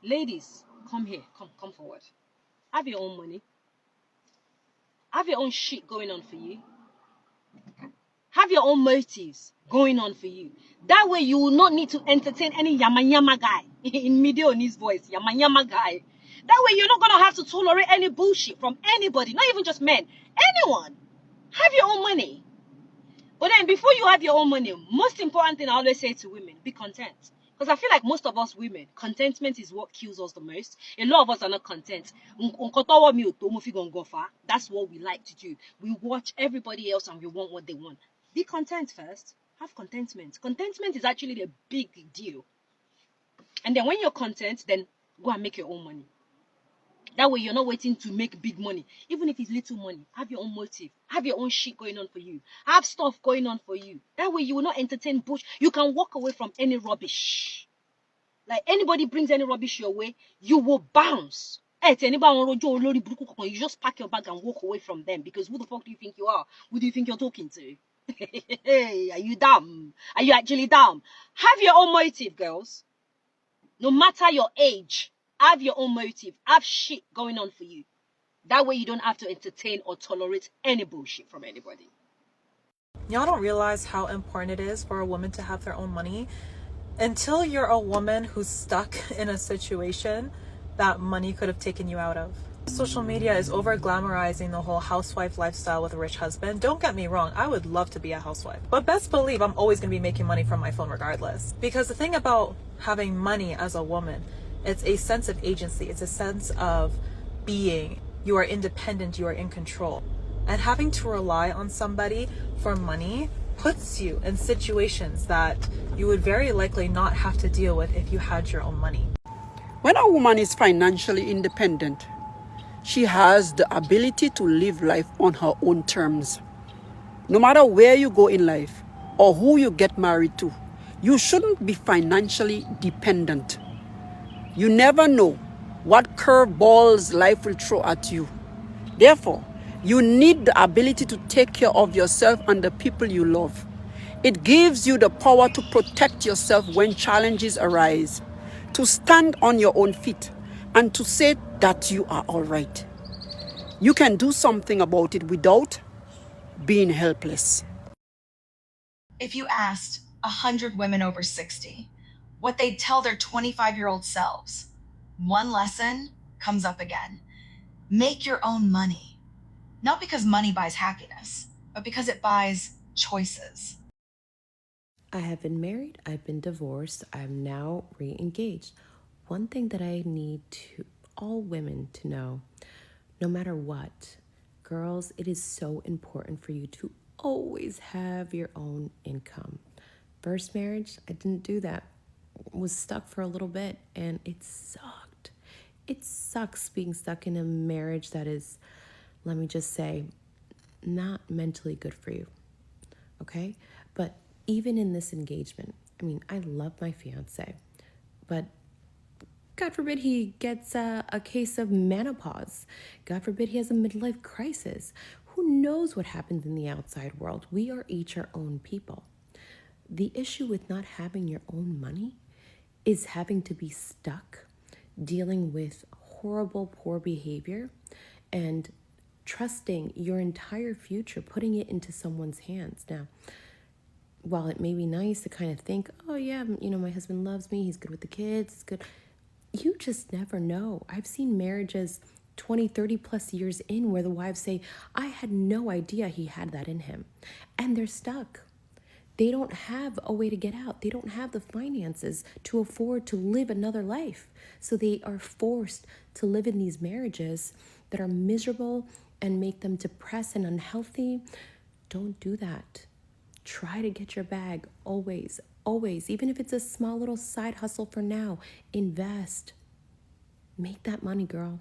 Ladies, come here. Come forward. Have your own money. Have your own shit going on for you. Have your own motives going on for you. That way you will not need to entertain any yama yama guy in media on his voice. Yama yama guy. That way you're not gonna have to tolerate any bullshit from anybody, not even just men. Anyone. Have your own money. But then before you have your own money, most important thing I always say to women, be content. Because I feel like most of us women, contentment is what kills us the most. A lot of us are not content. That's what we like to do. We watch everybody else and we want what they want. Be content first. Have contentment. Contentment is actually a big deal. And then when you're content, then go and make your own money. That way you're not waiting to make big money. Even if it's little money, have your own motive. Have your own shit going on for you. Have stuff going on for you. That way you will not entertain bush. You can walk away from any rubbish. Like anybody brings any rubbish your way, you will bounce. You just pack your bag and walk away from them, because who the fuck do you think you are? Who do you think you're talking to? Hey, are you dumb? Are you actually dumb? Have your own motive, girls. No matter your age, have your own motive. Have shit going on for you. That way you don't have to entertain or tolerate any bullshit from anybody. Y'all don't realize how important it is for a woman to have their own money. Until you're a woman who's stuck in a situation that money could have taken you out of. Social media is over glamorizing the whole housewife lifestyle with a rich husband. Don't get me wrong, I would love to be a housewife. But best believe I'm always going to be making money from my phone regardless. Because the thing about having money as a woman, it's a sense of agency. It's a sense of being. You are independent, you are in control. And having to rely on somebody for money puts you in situations that you would very likely not have to deal with if you had your own money. When a woman is financially independent, she has the ability to live life on her own terms. No matter where you go in life or who you get married to, you shouldn't be financially dependent. You never know what curveballs life will throw at you. Therefore, you need the ability to take care of yourself and the people you love. It gives you the power to protect yourself when challenges arise, to stand on your own feet, and to say that you are all right. You can do something about it without being helpless. If you asked 100 women over 60 what they'd tell their 25-year-old selves, one lesson comes up again. Make your own money. Not because money buys happiness, but because it buys choices. I have been married, I've been divorced, I'm now re-engaged. One thing that I need to all women to know, no matter what, girls, it is so important for you to always have your own income. First marriage, I didn't do that. Was stuck for a little bit and it sucked. It sucks being stuck in a marriage that is, let me just say, not mentally good for you. Okay? But even in this engagement, I mean, I love my fiance, but God forbid he gets a case of menopause. God forbid he has a midlife crisis. Who knows what happens in the outside world? We are each our own people. The issue with not having your own money is having to be stuck dealing with horrible, poor behavior and trusting your entire future, putting it into someone's hands. Now, while it may be nice to kind of think, oh yeah, my husband loves me, he's good with the kids, it's good. You just never know. I've seen marriages 20, 30 plus years in where the wives say, I had no idea he had that in him. And they're stuck. They don't have a way to get out. They don't have the finances to afford to live another life. So they are forced to live in these marriages that are miserable and make them depressed and unhealthy. Don't do that. Try to get your bag always, always. Even if it's a small little side hustle for now, invest. Make that money, girl.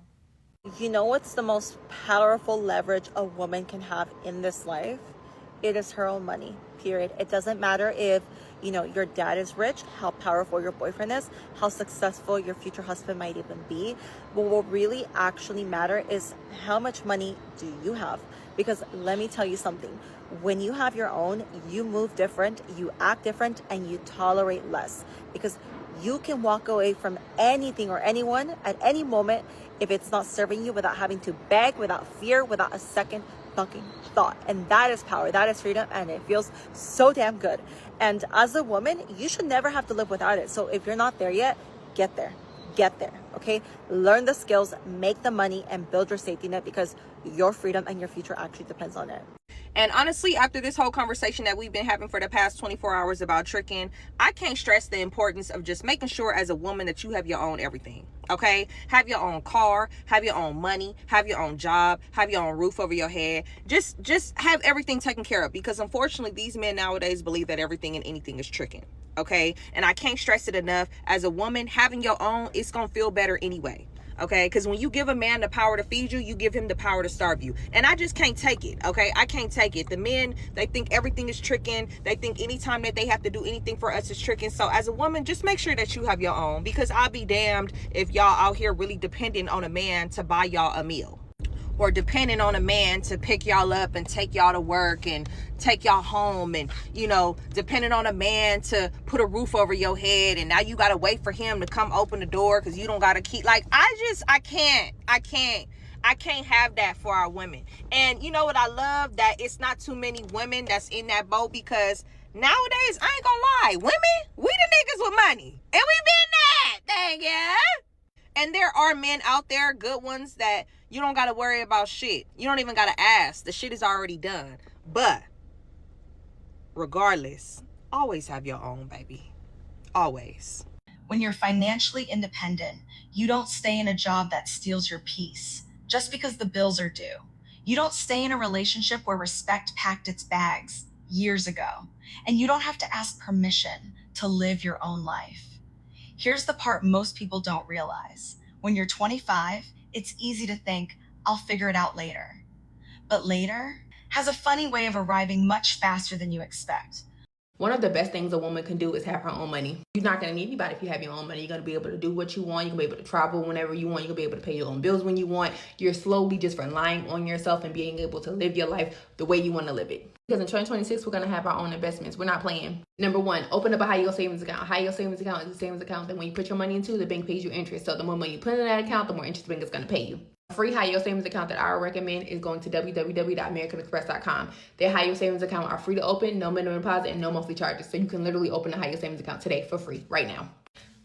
You know what's the most powerful leverage a woman can have in this life? It is her own money, period. It doesn't matter if, your dad is rich, how powerful your boyfriend is, how successful your future husband might even be. But what really actually matter is how much money do you have? Because let me tell you something. When you have your own, you move different, you act different, and you tolerate less. Because You can walk away from anything or anyone at any moment if it's not serving you, without having to beg, without fear, without a second fucking thought. And that is power, that is freedom, and it feels so damn good. And as a woman, you should never have to live without it. So if you're not there yet, get there. Get there, okay? Learn the skills, make the money, and build your safety net, because your freedom and your future actually depends on it. And honestly, after this whole conversation that we've been having for the past 24 hours about tricking, I can't stress the importance of just making sure as a woman that you have your own everything, okay? Have your own car, have your own money, have your own job, have your own roof over your head. Just have everything taken care of, because unfortunately, these men nowadays believe that everything and anything is tricking, okay? And I can't stress it enough. As a woman, having your own, it's gonna feel better anyway. Okay, because when you give a man the power to feed you, you give him the power to starve you. And I just can't take it, okay? I can't take it. The men, they think everything is tricking. They think anytime that they have to do anything for us is tricking. So as a woman, just make sure that you have your own, because I'll be damned if y'all out here really depending on a man to buy y'all a meal, or depending on a man to pick y'all up and take y'all to work and take y'all home, and, you know, depending on a man to put a roof over your head, and now you gotta wait for him to come open the door because you don't got a key. Like, I can't have that for our women. And you know what I love? That it's not too many women that's in that boat, because nowadays, I ain't gonna lie, women, we the niggas with money, and we been that, thank ya. And there are men out there, good ones, that you don't got to worry about shit. You don't even got to ask. The shit is already done. But regardless, always have your own, baby. Always. When you're financially independent, you don't stay in a job that steals your peace just because the bills are due. You don't stay in a relationship where respect packed its bags years ago, and you don't have to ask permission to live your own life. Here's the part most people don't realize. When you're 25, it's easy to think, I'll figure it out later. But later has a funny way of arriving much faster than you expect. One of the best things a woman can do is have her own money. You're not going to need anybody if you have your own money. You're going to be able to do what you want. You're going to be able to travel whenever you want. You're going to be able to pay your own bills when you want. You're slowly just relying on yourself and being able to live your life the way you want to live it. Because in 2026, we're going to have our own investments. We're not playing. Number one, open up a high-yield savings account. A high-yield savings account is a savings account that when you put your money into, the bank pays you interest. So the more money you put in that account, the more interest the bank is going to pay you. A free high-yield savings account that I would recommend is going to www.americanexpress.com. Their high-yield savings account are free to open, no minimum deposit, and no monthly charges. So you can literally open a high-yield savings account today for free, right now.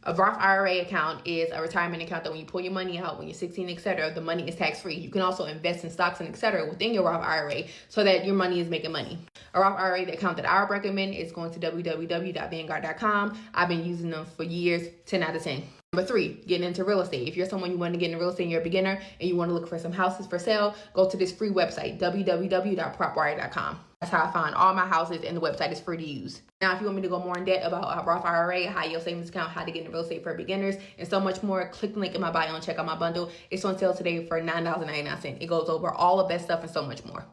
A Roth IRA account is a retirement account that when you pull your money out when you're 16, etc., the money is tax-free. You can also invest in stocks and etc. within your Roth IRA so that your money is making money. A Roth IRA account that I would recommend is going to www.vanguard.com. I've been using them for years, 10 out of 10. Number 3, getting into real estate. If you're someone you want to get into real estate and you're a beginner and you want to look for some houses for sale, go to this free website, www.propwire.com. That's how I find all my houses, and the website is free to use. Now, if you want me to go more in depth about a Roth IRA, high yield savings account, how to get into real estate for beginners, and so much more, click the link in my bio and check out my bundle. It's on sale today for $9.99. It goes over all of that stuff and so much more.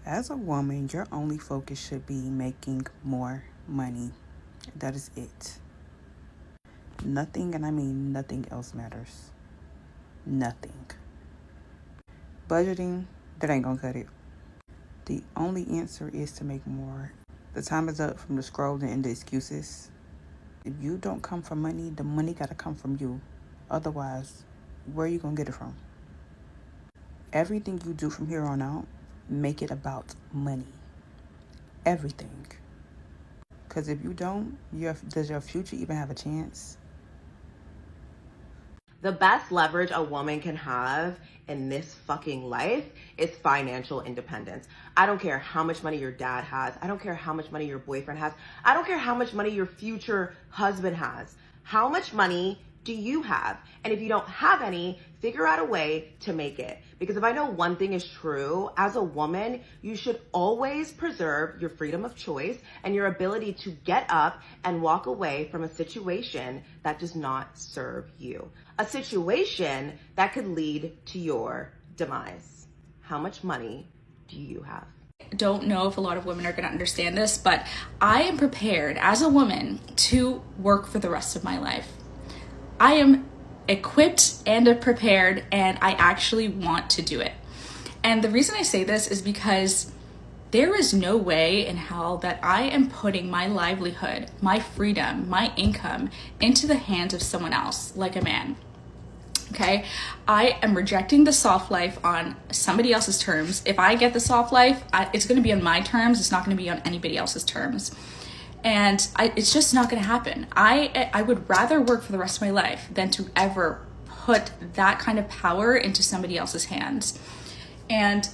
As a woman, your only focus should be making more money. That is it. Nothing, and I mean nothing else matters. Nothing. Budgeting, that ain't gonna cut it. The only answer is to make more. The time is up from the scrolling and the excuses. If you don't come from money, the money gotta come from you. Otherwise, where are you gonna get it from? Everything you do from here on out, make it about money. Everything. Because if you don't, does your future even have a chance? The best leverage a woman can have in this fucking life is financial independence. I don't care how much money your dad has. I don't care how much money your boyfriend has. I don't care how much money your future husband has. How much money do you have? And if you don't have any, figure out a way to make it. Because if I know one thing is true, as a woman, you should always preserve your freedom of choice and your ability to get up and walk away from a situation that does not serve you. A situation that could lead to your demise. How much money do you have? Don't know if a lot of women are going to understand this, but I am prepared as a woman to work for the rest of my life. I am equipped and prepared, and I actually want to do it. And the reason I say this is because there is no way in hell that I am putting my livelihood, my freedom, my income into the hands of someone else, like a man. Okay, I am rejecting the soft life on somebody else's terms. If I get the soft life, it's going to be on my terms. It's not going to be on anybody else's terms. And it's just not going to happen. I would rather work for the rest of my life than to ever put that kind of power into somebody else's hands. And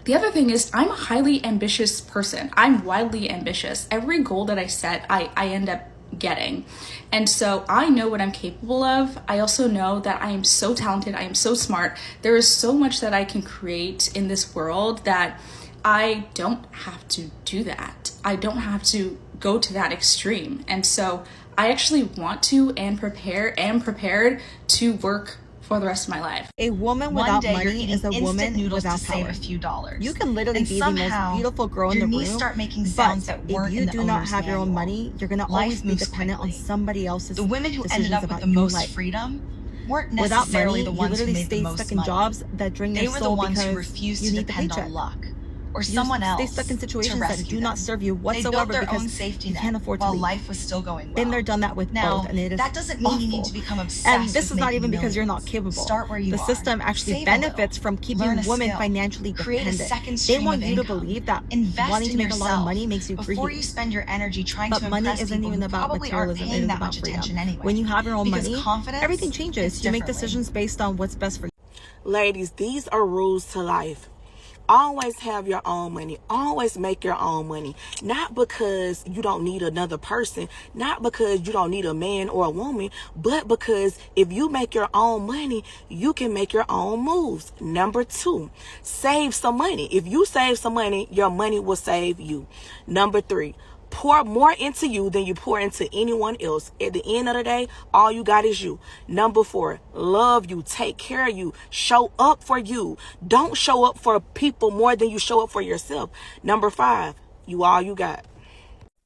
the other thing is, I'm a highly ambitious person. I'm wildly ambitious. Every goal that I set, I end up getting. And so I know what I'm capable of. I also know that I am so talented. I am so smart. There is so much that I can create in this world that I don't have to do that. I don't have to go to that extreme. And so I actually want to and prepared to work for the rest of my life. A woman without money is a woman without power. A few dollars. You can literally be the most beautiful girl in the room, start making sounds but that weren't if you in the do not owner's have your own manual. money, you're going to always be dependent on somebody else's The women who ended decisions up with about the your most life. freedom weren't Without necessarily money, the you ones who literally made the stay most stuck in money. jobs that drain They your were the soul ones who because refused you to need the depend paycheck. on luck or You someone else stay stuck in situations to that do not serve you They whatsoever built their because own safety you net can't afford to while leave. life was still going well. Been there, done that with Now, both, and it is that doesn't mean you need to become obsessed And this with is not making even because you're not millions. capable. Start where you the are. system actually Save a benefits little. from keeping Learn a women skill. financially Create a dependent. second They stream want of you to income. believe that Invest wanting to in make a lot of yourself money makes you before greedy. you spend your energy trying But to money impress isn't people even who about probably aren't materialism, it paying is that about much freedom. attention anyway. When you have your own Because money, confidence everything changes. hits You make differently. decisions based on what's best for you. Ladies, these are rules to life. Always have your own money. Always make your own money. Not because you don't need another person. Not because you don't need a man or a woman. But because if you make your own money, you can make your own moves. Number 2, save some money. If you save some money, your money will save you. Number 3, pour more into you than you pour into anyone else. At the end of the day, all you got is you. Number 4, love you, take care of you, show up for you. Don't show up for people more than you show up for yourself. Number 5, you all you got.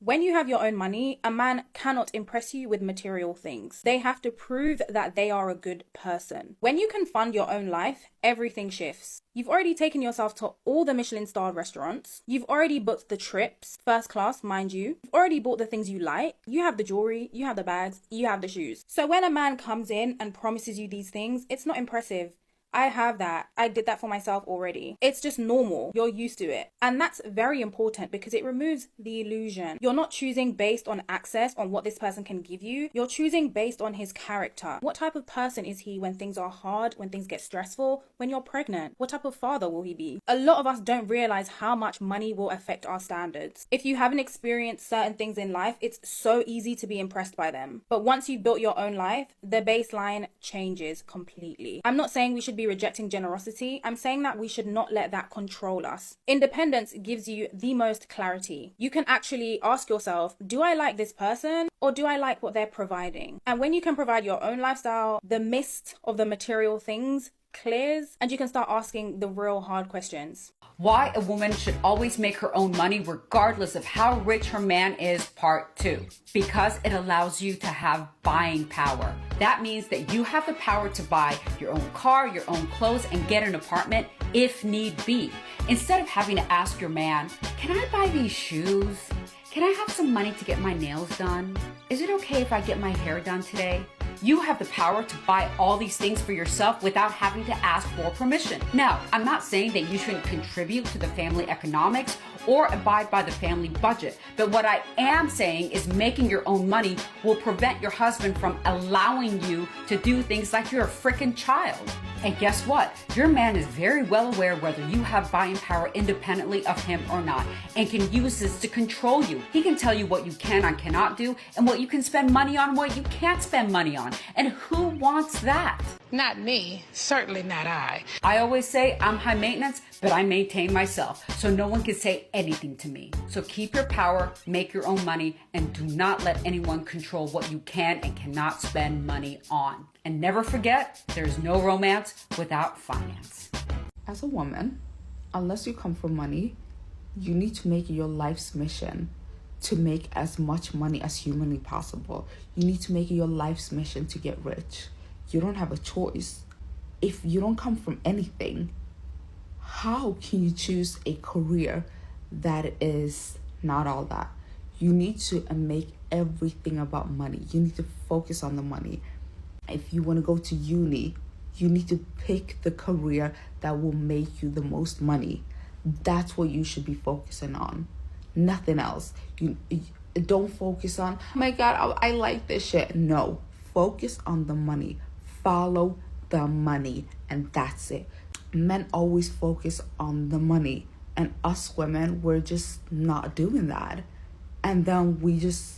When you have your own money, a man cannot impress you with material things. They have to prove that they are a good person. When you can fund your own life, everything shifts. You've already taken yourself to all the Michelin-starred restaurants. You've already booked the trips, first class, mind you. You've already bought the things you like. You have the jewelry, you have the bags, you have the shoes. So when a man comes in and promises you these things, it's not impressive. I have that. I did that for myself already. It's just normal. You're used to it. And that's very important because it removes the illusion. You're not choosing based on access, on what this person can give you. You're choosing based on his character. What type of person is he when things are hard, when things get stressful, when you're pregnant? What type of father will he be? A lot of us don't realize how much money will affect our standards. If you haven't experienced certain things in life, it's so easy to be impressed by them. But once you've built your own life, the baseline changes completely. I'm not saying we should be rejecting generosity. I'm saying that we should not let that control us. Independence gives you the most clarity. You can actually ask yourself, do I like this person or do I like what they're providing? And when you can provide your own lifestyle, the mist of the material things clears and you can start asking the real hard questions. Why a woman should always make her own money regardless of how rich her man is, part 2. Because it allows you to have buying power. That means that you have the power to buy your own car, your own clothes, and get an apartment if need be. Instead of having to ask your man, can I buy these shoes? Can I have some money to get my nails done? Is it okay if I get my hair done today? You have the power to buy all these things for yourself without having to ask for permission. Now, I'm not saying that you shouldn't contribute to the family economics or abide by the family budget, but what I am saying is making your own money will prevent your husband from allowing you to do things like you're a freaking child. And guess what? Your man is very well aware whether you have buying power independently of him or not, and can use this to control you. He can tell you what you can and cannot do, and what you can spend money on, what you can't spend money on. And who wants that? Not me. Certainly not I. I always say I'm high maintenance, but I maintain myself, so no one can say anything to me. So keep your power, make your own money, and do not let anyone control what you can and cannot spend money on. And never forget, there's no romance without finance. As a woman, unless you come from money, you need to make it your life's mission to make as much money as humanly possible. You need to make it your life's mission to get rich. You don't have a choice. If you don't come from anything, how can you choose a career that is not all that? You need to make everything about money. You need to focus on the money. If you want to go to uni, you need to pick the career that will make you the most money. That's what you should be focusing on. Nothing else. You don't focus on, oh my God, I like this shit. No, focus on the money. Follow the money, and that's it. Men always focus on the money, and us women, we're just not doing that. And then we just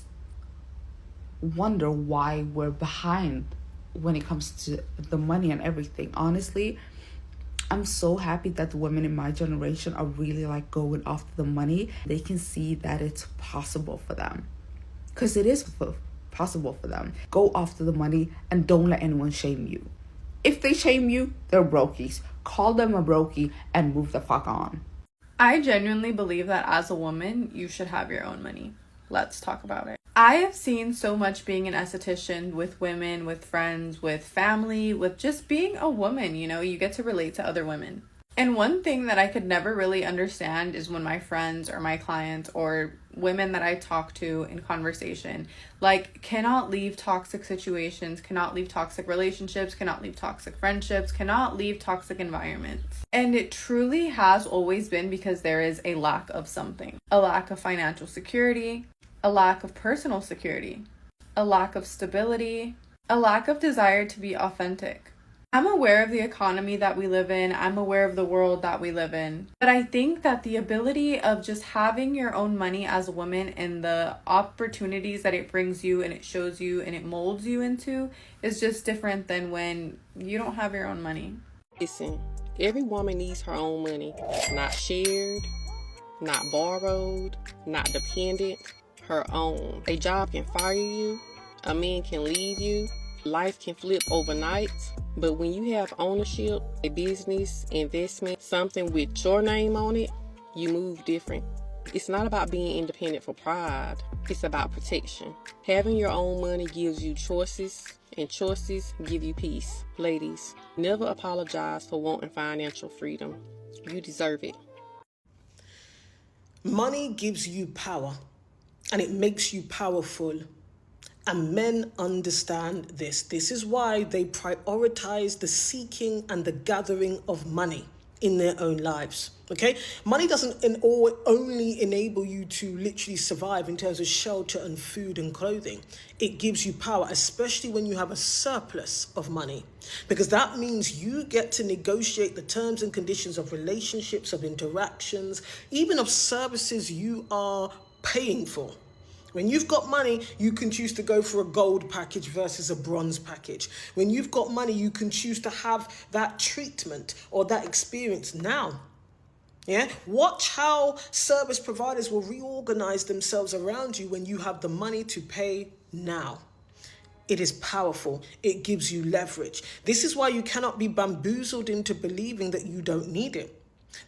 wonder why we're behind when it comes to the money and everything. Honestly, I'm so happy that the women in my generation are really like going after the money. They can see that it's possible for them, because it is possible for them. Go after the money and don't let anyone shame you. If they shame you, they're brokies. Call them a brokey and move the fuck on. I genuinely believe that as a woman, you should have your own money. Let's talk about it. I have seen so much being an esthetician with women, with friends, with family, with just being a woman, you know, you get to relate to other women. And one thing that I could never really understand is when my friends or my clients or women that I talk to in conversation, like, cannot leave toxic situations, cannot leave toxic relationships, cannot leave toxic friendships, cannot leave toxic environments. And it truly has always been because there is a lack of something. A lack of financial security, a lack of personal security, a lack of stability, a lack of desire to be authentic. I'm aware of the economy that we live in. I'm aware of the world that we live in. But I think that the ability of just having your own money as a woman and the opportunities that it brings you and it shows you and it molds you into is just different than when you don't have your own money. Listen, every woman needs her own money. Not shared, not borrowed, not dependent. Her own. A job can fire you. A man can leave you. Life can flip overnight. But when you have ownership, a business, investment, something with your name on it, you move different. It's not about being independent for pride. It's about protection. Having your own money gives you choices, and choices give you peace. Ladies, never apologize for wanting financial freedom. You deserve it. Money gives you power, and it makes you powerful. And men understand this. This is why they prioritize the seeking and the gathering of money in their own lives. Okay? Money doesn't only enable you to literally survive in terms of shelter and food and clothing. It gives you power, especially when you have a surplus of money, because that means you get to negotiate the terms and conditions of relationships, of interactions, even of services you are paying for. When you've got money, you can choose to go for a gold package versus a bronze package. When you've got money, you can choose to have that treatment or that experience now. Yeah? Watch how service providers will reorganize themselves around you when you have the money to pay now. It is powerful. It gives you leverage. This is why you cannot be bamboozled into believing that you don't need it,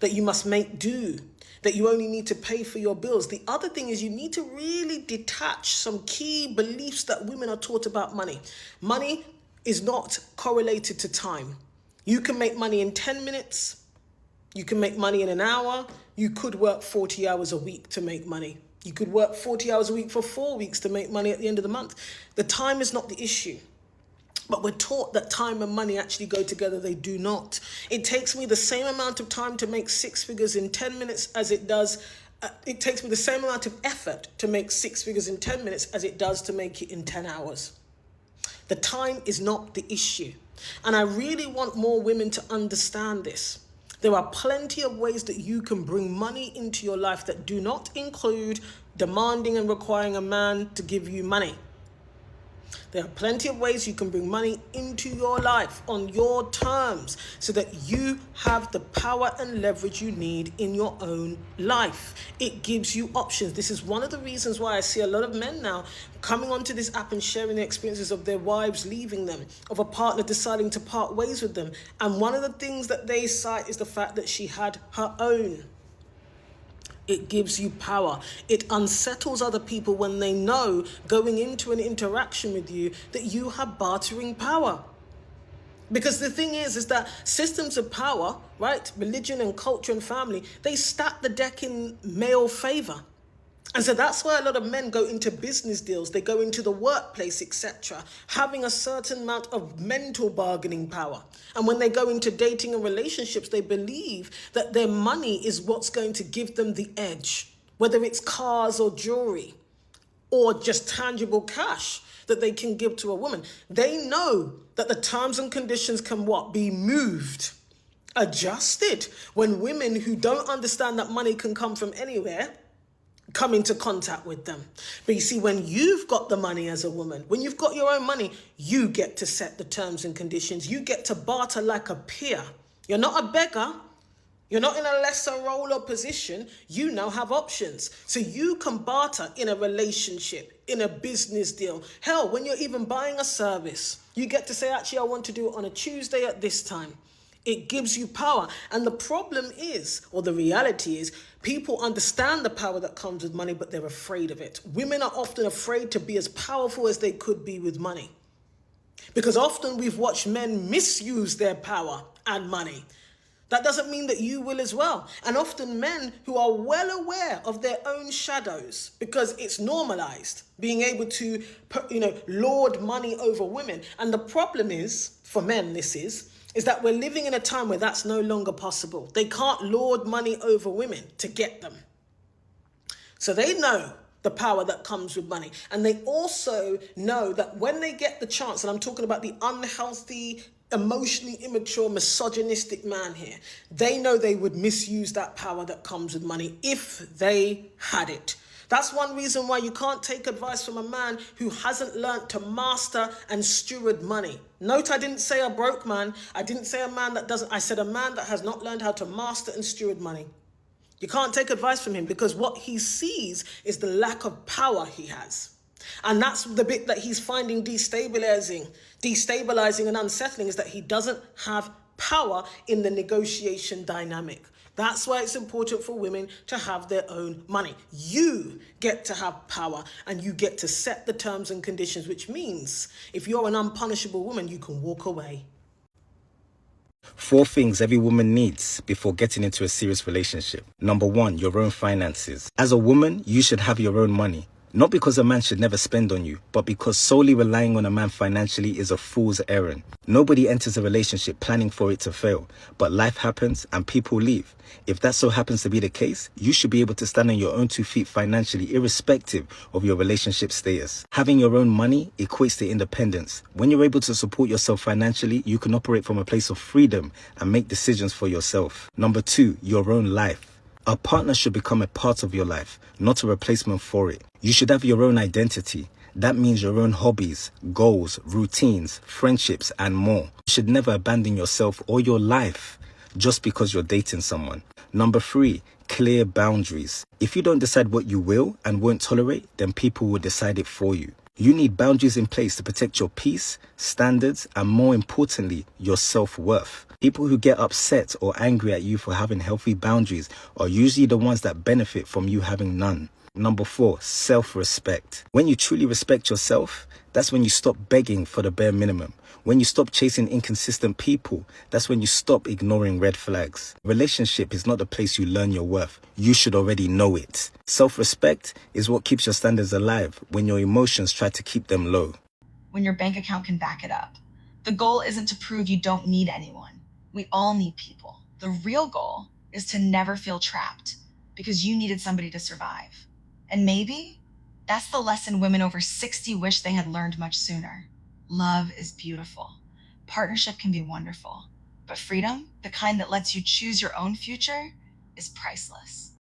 that you must make do, that you only need to pay for your bills. The other thing is you need to really detach some key beliefs that women are taught about money. Money is not correlated to time. You can make money in 10 minutes. You can make money in an hour. You could work 40 hours a week to make money. You could work 40 hours a week for 4 weeks to make money at the end of the month. The time is not the issue. But we're taught that time and money actually go together. They do not. It takes me the same amount of time to make 6 figures in 10 minutes as it does. It takes me the same amount of effort to make 6 figures in 10 minutes as it does to make it in 10 hours. The time is not the issue. And I really want more women to understand this. There are plenty of ways that you can bring money into your life that do not include demanding and requiring a man to give you money. There are plenty of ways you can bring money into your life on your terms so that you have the power and leverage you need in your own life. It gives you options. This is one of the reasons why I see a lot of men now coming onto this app and sharing the experiences of their wives leaving them, of a partner deciding to part ways with them. And one of the things that they cite is the fact that she had her own. It gives you power. It unsettles other people when they know going into an interaction with you that you have bartering power. Because the thing is that systems of power, right, religion and culture and family, they stack the deck in male favor. And so that's why a lot of men go into business deals, they go into the workplace, etc., having a certain amount of mental bargaining power. And when they go into dating and relationships, they believe that their money is what's going to give them the edge, whether it's cars or jewelry or just tangible cash that they can give to a woman. They know that the terms and conditions can be moved, adjusted, when women who don't understand that money can come from anywhere come into contact with them. But you see, when you've got the money as a woman, when you've got your own money, you get to set the terms and conditions. You get to barter like a peer. You're not a beggar. You're not in a lesser role or position. You now have options. So you can barter in a relationship, in a business deal. Hell, when you're even buying a service, you get to say, actually, I want to do it on a Tuesday at this time. It gives you power. And the problem is, or the reality is, people understand the power that comes with money, but they're afraid of it. Women are often afraid to be as powerful as they could be with money. Because often we've watched men misuse their power and money. That doesn't mean that you will as well. And often men who are well aware of their own shadows, because it's normalized, being able to, lord money over women. And the problem is, for men this is that we're living in a time where that's no longer possible. They can't lord money over women to get them. So they know the power that comes with money. And they also know that when they get the chance, and I'm talking about the unhealthy, emotionally immature, misogynistic man here, they know they would misuse that power that comes with money if they had it. That's one reason why you can't take advice from a man who hasn't learned to master and steward money. Note, I didn't say a broke man. I didn't say a man that doesn't. I said a man that has not learned how to master and steward money. You can't take advice from him because what he sees is the lack of power he has. And that's the bit that he's finding destabilizing and unsettling, is that he doesn't have power in the negotiation dynamic. That's why it's important for women to have their own money. You get to have power and you get to set the terms and conditions, which means if you're an unpunishable woman, you can walk away. 4 things every woman needs before getting into a serious relationship. Number 1, your own finances. As a woman, you should have your own money. Not because a man should never spend on you, but because solely relying on a man financially is a fool's errand. Nobody enters a relationship planning for it to fail, but life happens and people leave. If that so happens to be the case, you should be able to stand on your own 2 feet financially, irrespective of your relationship status. Having your own money equates to independence. When you're able to support yourself financially, you can operate from a place of freedom and make decisions for yourself. Number 2, your own life. A partner should become a part of your life, not a replacement for it. You should have your own identity. That means your own hobbies, goals, routines, friendships, and more. You should never abandon yourself or your life just because you're dating someone. Number 3, clear boundaries. If you don't decide what you will and won't tolerate, then people will decide it for you. You need boundaries in place to protect your peace, standards, and more importantly, your self-worth. People who get upset or angry at you for having healthy boundaries are usually the ones that benefit from you having none. Number 4, self-respect. When you truly respect yourself, that's when you stop begging for the bare minimum. When you stop chasing inconsistent people, that's when you stop ignoring red flags. Relationship is not the place you learn your worth. You should already know it. Self-respect is what keeps your standards alive when your emotions try to keep them low. When your bank account can back it up. The goal isn't to prove you don't need anyone. We all need people. The real goal is to never feel trapped because you needed somebody to survive. And maybe that's the lesson women over 60 wish they had learned much sooner. Love is beautiful. Partnership can be wonderful, but freedom, the kind that lets you choose your own future, is priceless.